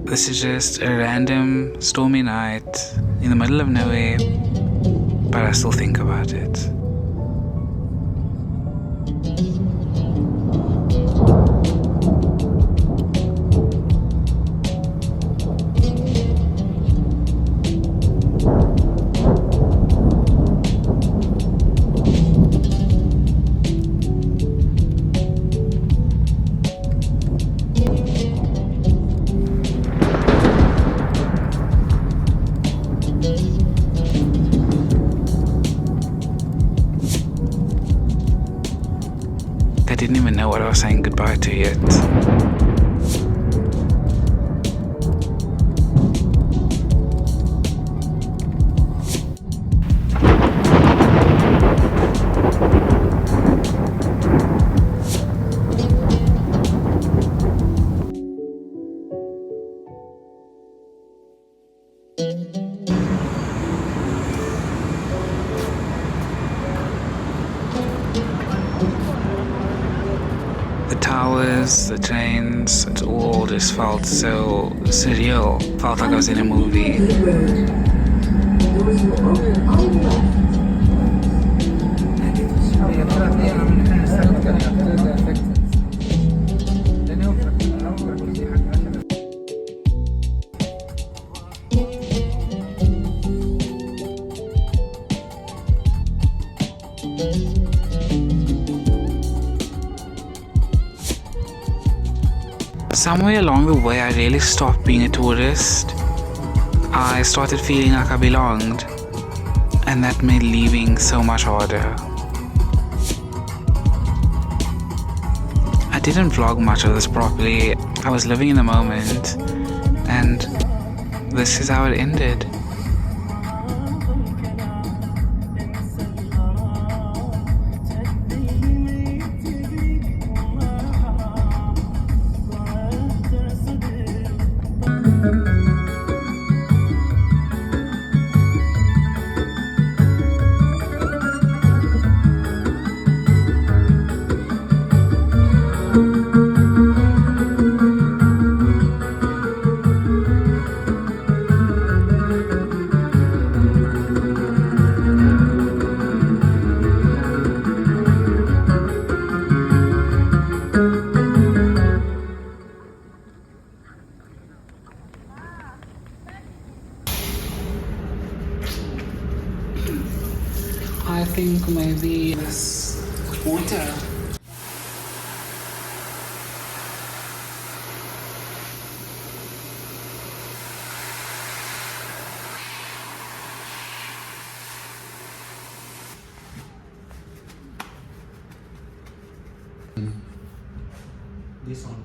This is just a random stormy night in the middle of nowhere, but I still think about it. I didn't even know what I was saying goodbye to yet. The towers, the trains, it all just felt so surreal. Felt like I was in a movie. Somewhere along the way, I really stopped being a tourist. I started feeling like I belonged, and that made leaving so much harder. I didn't vlog much of this properly. I was living in the moment, and this is how it ended. I think maybe this water. This one.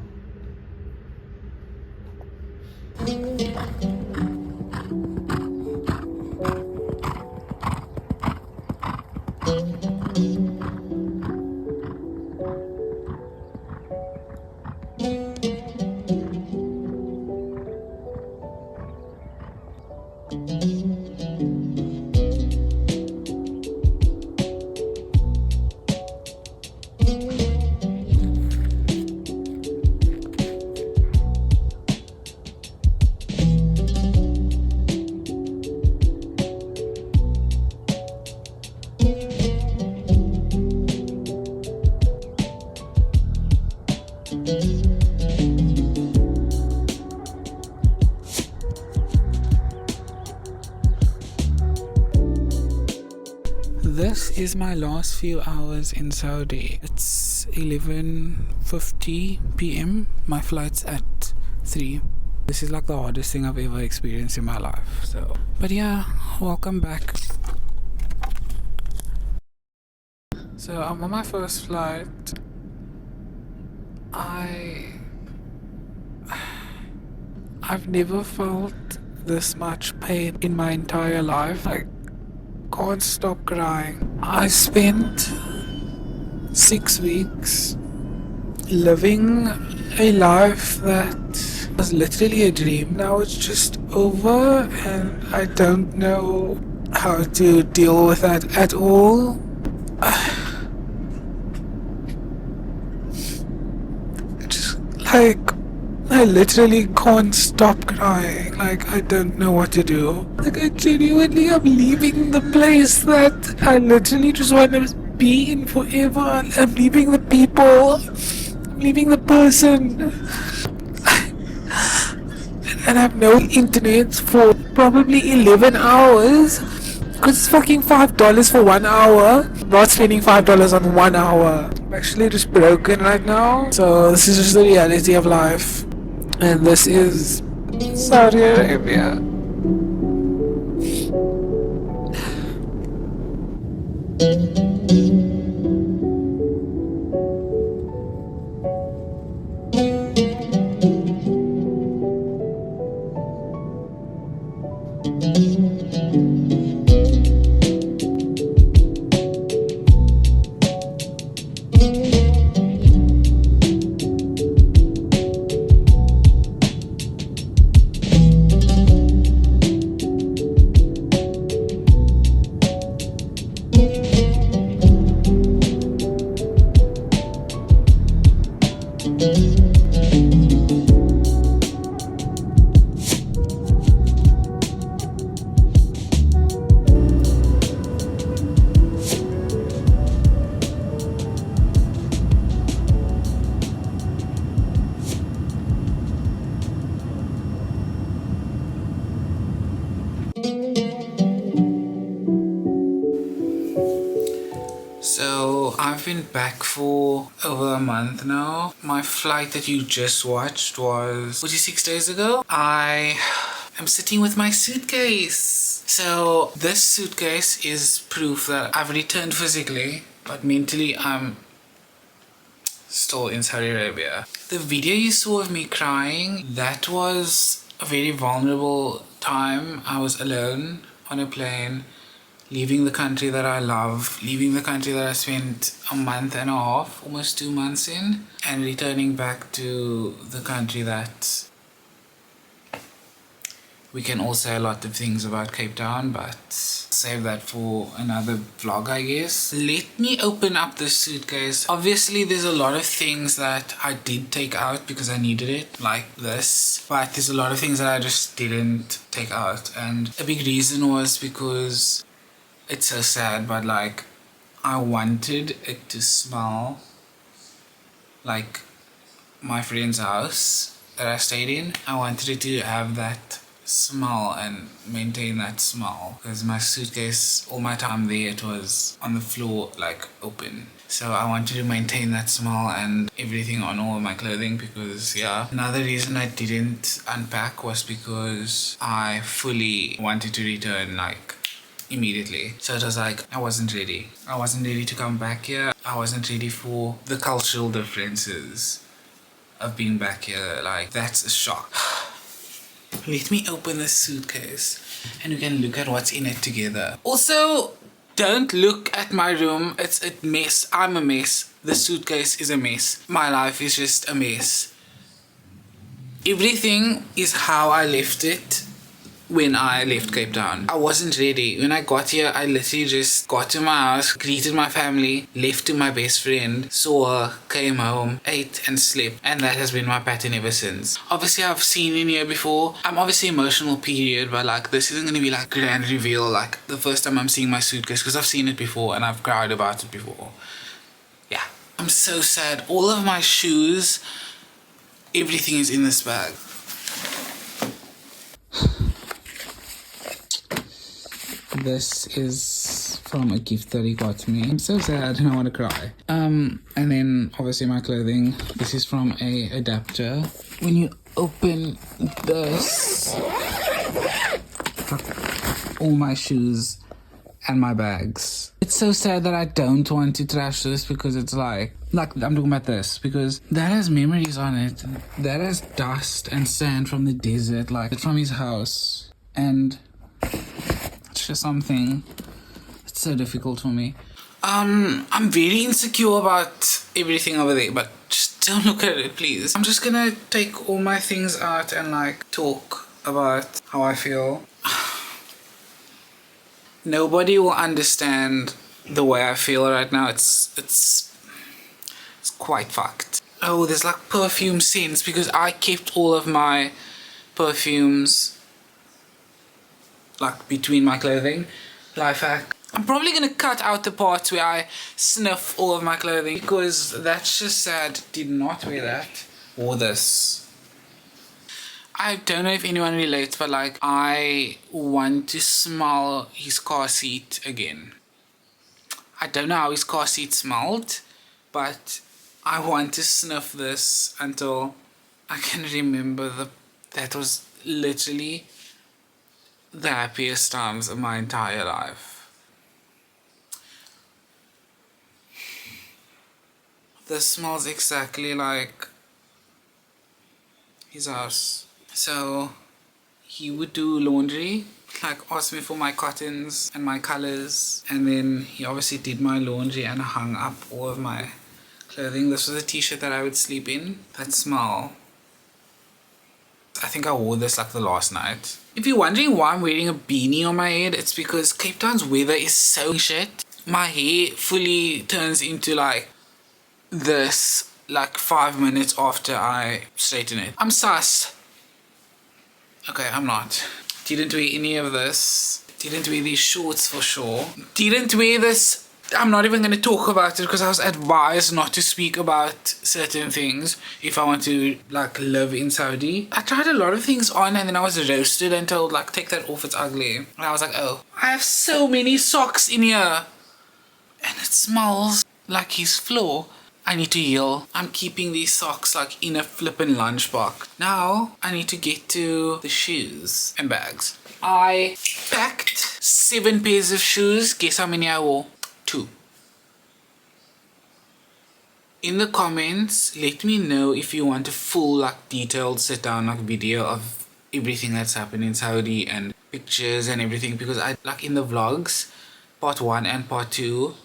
This is my last few hours in Saudi. It's 11:50 p.m. My flight's at 3. This is like the hardest thing I've ever experienced in my life. But yeah, welcome back. So I'm on my first flight. I've never felt this much pain in my entire life. I can't stop crying. I spent 6 weeks living a life that was literally a dream. Now it's just over and I don't know how to deal with that at all. Just like, I literally can't stop crying. Like, I don't know what to do. Like, I genuinely am leaving the place that I literally just want to be in forever. I'm leaving the people. I'm leaving the person. And I have no internet for probably 11 hours. Because it's fucking $5 for 1 hour. I'm not spending $5 on 1 hour. I'm actually just broken right now. So this is just the reality of life. And this is Saudi Arabia. So I've been back for over a month now. My flight that you just watched was 46 days ago. I am sitting with my suitcase. So this suitcase is proof that I've returned physically, but mentally I'm still in Saudi Arabia. The video you saw of me crying, that was a very vulnerable time. I was alone on a plane, leaving the country that I love, leaving the country that I spent a month and a half, almost 2 months in, and returning back to the country that we can all say a lot of things about Cape Town, but save that for another vlog, I guess. Let me open up this suitcase. Obviously, there's a lot of things that I did take out because I needed it, like this, but there's a lot of things that I just didn't take out, and a big reason was because it's so sad, but like I wanted it to smell like my friend's house that I stayed in. I wanted it to have that smell and maintain that smell, because my suitcase, all my time there, it was on the floor, like open. So I wanted to maintain that smell and everything on all of my clothing, because yeah. Another reason I didn't unpack was because I fully wanted to return like immediately. So it was like I wasn't ready. I wasn't ready to come back here. I wasn't ready for the cultural differences of being back here. Like, that's a shock. Let me open this suitcase and we can look at what's in it together. Also, don't look at my room. It's a mess. I'm a mess. The suitcase is a mess. My life is just a mess. Everything is how I left it when I left Cape Town. I wasn't ready. When I got here, I literally just got to my house, greeted my family, left to my best friend, saw her, came home, ate and slept, and that has been my pattern ever since. Obviously, I've seen in here before. I'm obviously emotional period, but like this isn't gonna be like grand reveal, like the first time I'm seeing my suitcase, because I've seen it before and I've cried about it before. Yeah, I'm so sad. All of my shoes, everything is in this bag. This is from a gift that he got me. I'm so sad and I want to cry. And then obviously my clothing. This is from a adapter. When you open this, all my shoes and my bags. It's so sad that I don't want to trash this, because it's like I'm talking about this, because that has memories on it. That has dust and sand from the desert, like from his house, and it's just something. It's so difficult for me. I'm very insecure about everything over there, but just don't look at it, please. I'm just gonna take all my things out and like talk about how I feel. Nobody will understand the way I feel right now. It's quite fucked. Oh, there's like perfume scents because I kept all of my perfumes like between my clothing. Life hack. I'm probably gonna cut out the parts where I sniff all of my clothing because that's just sad. Did not wear that. Or this. I don't know if anyone relates, but like I want to smell his car seat again. I don't know how his car seat smelled, but I want to sniff this until I can remember that was literally the happiest times of my entire life. This smells exactly like his house. So he would do laundry, like ask me for my cottons and my colors, and then he obviously did my laundry and hung up all of my clothing. This was a t-shirt that I would sleep in. That smell. I think I wore this like the last night. If you're wondering why I'm wearing a beanie on my head, it's because Cape Town's weather is so shit. My hair fully turns into like this like 5 minutes after I straighten it. I'm sus. Okay, I'm not. Didn't wear any of this. Didn't wear these shorts for sure. Didn't wear this. I'm not even going to talk about it because I was advised not to speak about certain things if I want to like live in Saudi. I tried a lot of things on and then I was roasted and told like take that off, it's ugly. And I was like, oh, I have so many socks in here and it smells like his floor. I need to heal. I'm keeping these socks like in a flippin' lunchbox. Now I need to get to the shoes and bags. I packed 7 pairs of shoes. Guess how many I wore? 2. In the comments, let me know if you want a full like detailed sit down like video of everything that's happened in Saudi and pictures and everything, because I like in the vlogs, part 1 and part 2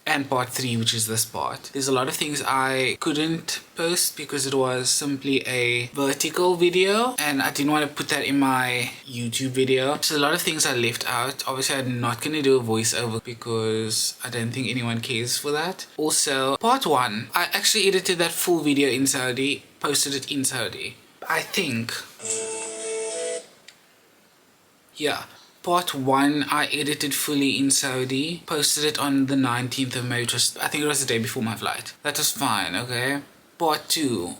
and part 3, which is this part, there's a lot of things I couldn't post because it was simply a vertical video and I didn't want to put that in my YouTube video. So a lot of things I left out. Obviously I'm not going to do a voiceover because I don't think anyone cares for that. Also, part 1, I actually edited that full video in Saudi, posted it in Saudi. I think, yeah, part 1 I edited fully in Saudi, posted it on the 19th of May, which was, I think it was the day before my flight. That was fine, okay? Part 2,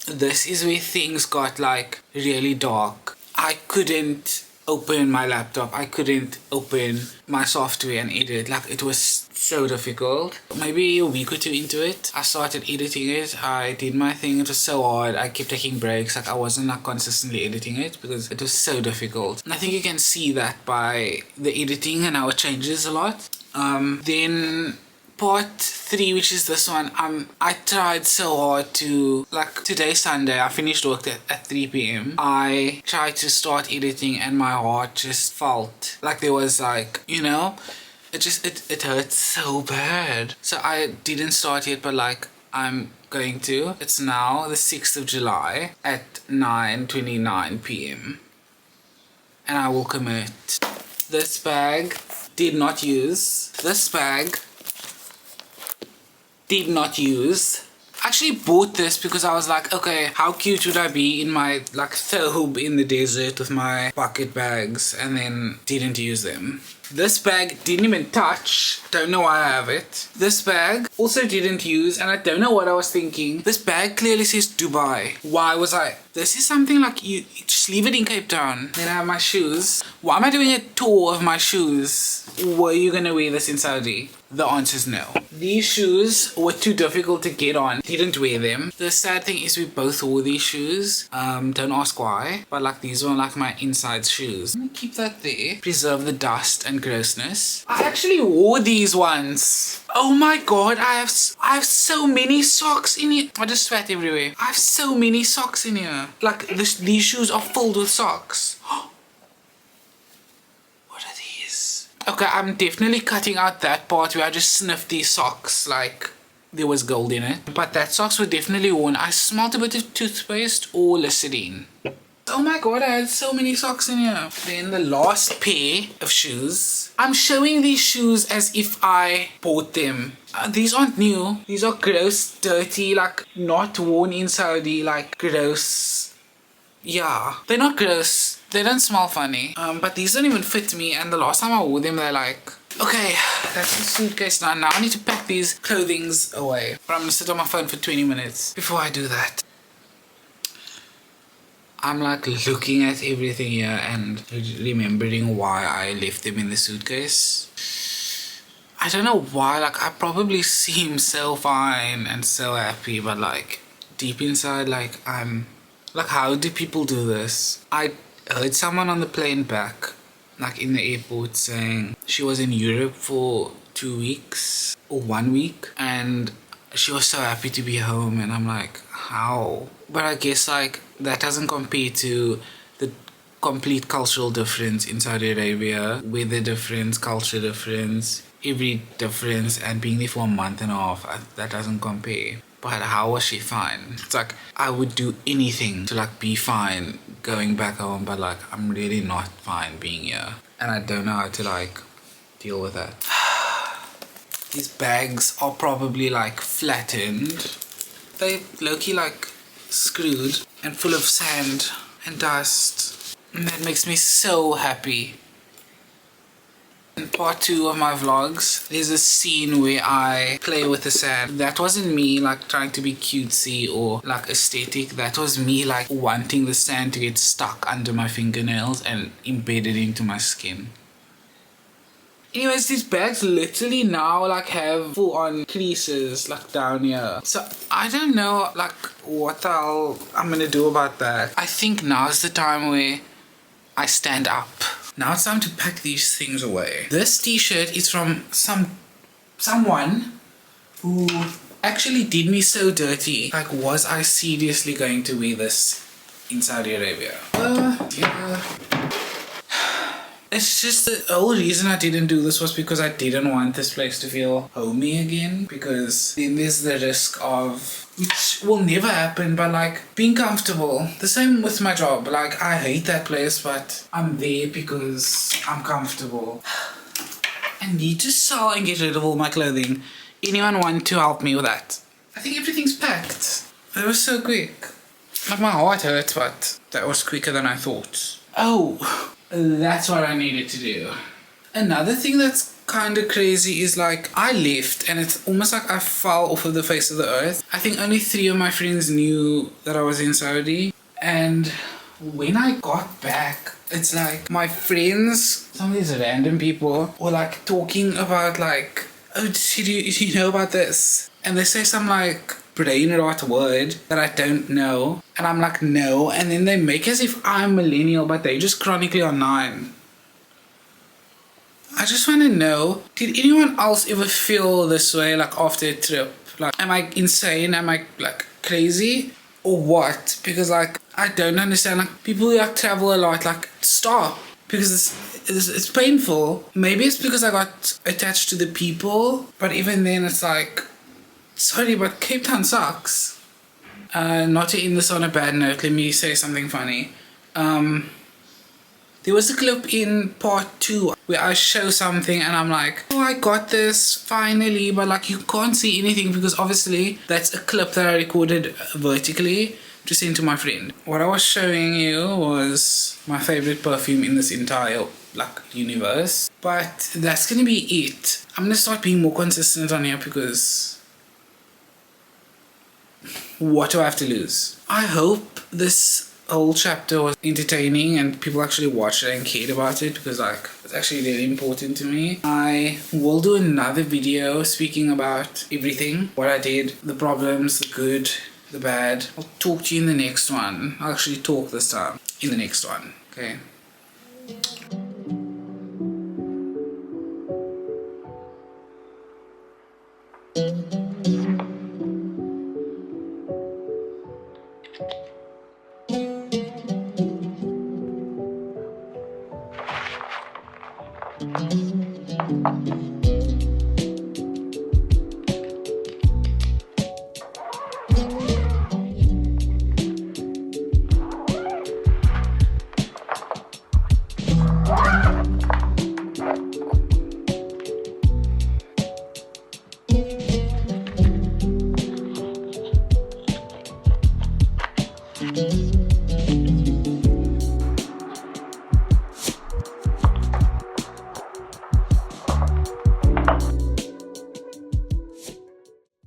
this is where things got like really dark. I couldn't open my laptop, I couldn't open my software and edit, like it was so difficult. Maybe a week or 2 into it, I started editing it, I did my thing, it was so hard, I kept taking breaks, like I wasn't like consistently editing it because it was so difficult. And I think you can see that by the editing and how it changes a lot. Then part 3, which is this one, I tried so hard to, like today Sunday, I finished work at 3 p.m. I tried to start editing and my heart just felt like there was like, you know, it hurt so bad. So I didn't start yet, but like I'm going to. It's now the 6th of July at 9:29 p.m. and I will commit. This bag did not use. This bag did not use. I actually bought this because I was like, okay, how cute would I be in my like thobe in the desert with my bucket bags, and then didn't use them. This bag didn't even touch. Don't know why I have it. This bag also didn't use, and I don't know what I was thinking. This bag clearly says Dubai. Why was I? This is something like you just leave it in Cape Town. Then I have my shoes. Why am I doing a tour of my shoes? Were you gonna wear this in Saudi? The answer is no. These shoes were too difficult to get on. Didn't wear them. The sad thing is we both wore these shoes. Don't ask why. But like these were like my inside shoes. I'm gonna keep that there. Preserve the dust and grossness. I actually wore these ones. Oh my god, I have so many socks in here. I just sweat everywhere. I have so many socks in here. Like these shoes are filled with socks. Okay, I'm definitely cutting out that part where I just sniffed these socks like there was gold in it. But that socks were definitely worn. I smelled a bit of toothpaste or Listerine. Oh my god, I had so many socks in here. Then the last pair of shoes. I'm showing these shoes as if I bought them. These aren't new. These are gross, dirty, like not worn in Saudi, like gross. Yeah, they're not gross. They don't smell funny. But these don't even fit me, and the last time I wore them, they're like, okay, that's the suitcase now. Now I need to pack these clothings away. But I'm gonna sit on my phone for 20 minutes before I do that. I'm like looking at everything here and remembering why I left them in the suitcase. I don't know why, like I probably seem so fine and so happy, but like deep inside, like I'm like, how do people do this? I heard someone on the plane back, like in the airport, saying she was in Europe for 2 weeks or 1 week and she was so happy to be home, and I'm like, how? But I guess like that doesn't compare to the complete cultural difference in Saudi Arabia, weather difference, culture difference, every difference, and being there for a month and a half, that doesn't compare. But how was she fine? It's like I would do anything to like be fine going back home, but like I'm really not fine being here, and I don't know how to like deal with that. These bags are probably like flattened. They low-key like screwed and full of sand and dust, and that makes me so happy. In part 2 of my vlogs, there's a scene where I play with the sand. That wasn't me like trying to be cutesy or like aesthetic. That was me like wanting the sand to get stuck under my fingernails and embedded into my skin. Anyways, these bags literally now like have full-on creases like down here. So I don't know like what the hell I'm gonna do about that. I think now's the time where I stand up. Now it's time to pack these things away. This t-shirt is from someone who actually did me so dirty. Like, was I seriously going to wear this in Saudi Arabia? Yeah. It's just the whole reason I didn't do this was because I didn't want this place to feel homey again, because then there's the risk of, which will never happen, but like being comfortable. The same with my job. Like I hate that place, but I'm there because I'm comfortable. I need to sell and get rid of all my clothing. Anyone want to help me with that? I think everything's packed. That was so quick. Like my heart hurts, but that was quicker than I thought. Oh, that's what I needed to do. Another thing that's kind of crazy is like I left and it's almost like I fell off of the face of the earth. I think only 3 of my friends knew that I was in Saudi, and when I got back, it's like my friends, some of these random people, were like talking about like, oh, did you know about this? And they say some like brain rot word that I don't know, and I'm like, no, and then they make as if I'm millennial, but they just chronically online. I just want to know, did anyone else ever feel this way like after a trip? Like, am I insane? Am I like crazy? Or what? Because like, I don't understand, like people who like travel a lot, like stop, because it's painful. Maybe it's because I got attached to the people, but even then it's like, sorry, but Cape Town sucks. Not to end this on a bad note, let me say something funny. There was a clip in part 2 where I show something and I'm like, oh, I got this finally, but like you can't see anything because obviously that's a clip that I recorded vertically to send to my friend. What I was showing you was my favorite perfume in this entire like universe, but that's gonna be it. I'm gonna start being more consistent on here because what do I have to lose? I hope this whole chapter was entertaining and people actually watched it and cared about it, because like it's actually really important to me. I will do another video speaking about everything, what I did, the problems, the good, the bad. I'll talk to you in the next one. I'll actually talk this time in the next one. Okay. it.